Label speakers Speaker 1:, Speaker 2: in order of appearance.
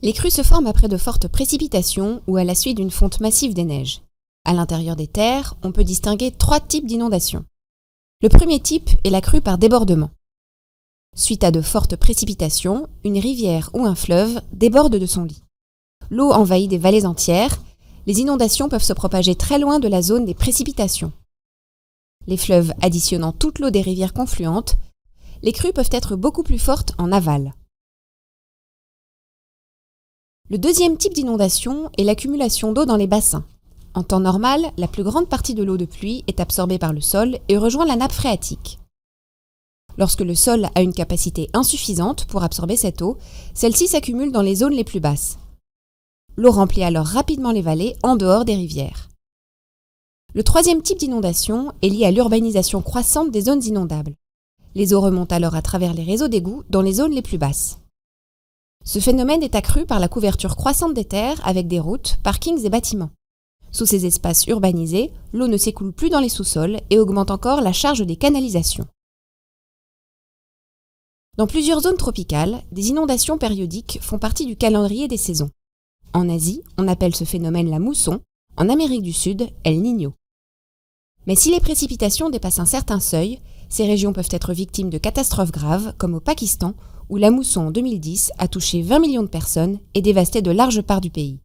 Speaker 1: Les crues se forment après de fortes précipitations ou à la suite d'une fonte massive des neiges. À l'intérieur des terres, on peut distinguer 3 types d'inondations. Le premier type est la crue par débordement. Suite à de fortes précipitations, une rivière ou un fleuve déborde de son lit. L'eau envahit des vallées entières. Les inondations peuvent se propager très loin de la zone des précipitations. Les fleuves additionnant toute l'eau des rivières confluentes, les crues peuvent être beaucoup plus fortes en aval. Le deuxième type d'inondation est l'accumulation d'eau dans les bassins. En temps normal, la plus grande partie de l'eau de pluie est absorbée par le sol et rejoint la nappe phréatique. Lorsque le sol a une capacité insuffisante pour absorber cette eau, celle-ci s'accumule dans les zones les plus basses. L'eau remplit alors rapidement les vallées en dehors des rivières. Le troisième type d'inondation est lié à l'urbanisation croissante des zones inondables. Les eaux remontent alors à travers les réseaux d'égouts dans les zones les plus basses. Ce phénomène est accru par la couverture croissante des terres avec des routes, parkings et bâtiments. Sous ces espaces urbanisés, l'eau ne s'écoule plus dans les sous-sols et augmente encore la charge des canalisations. Dans plusieurs zones tropicales, des inondations périodiques font partie du calendrier des saisons. En Asie, on appelle ce phénomène la mousson, en Amérique du Sud, El Niño. Mais si les précipitations dépassent un certain seuil, ces régions peuvent être victimes de catastrophes graves, comme au Pakistan, où la mousson en 2010 a touché 20 millions de personnes et dévasté de larges parts du pays.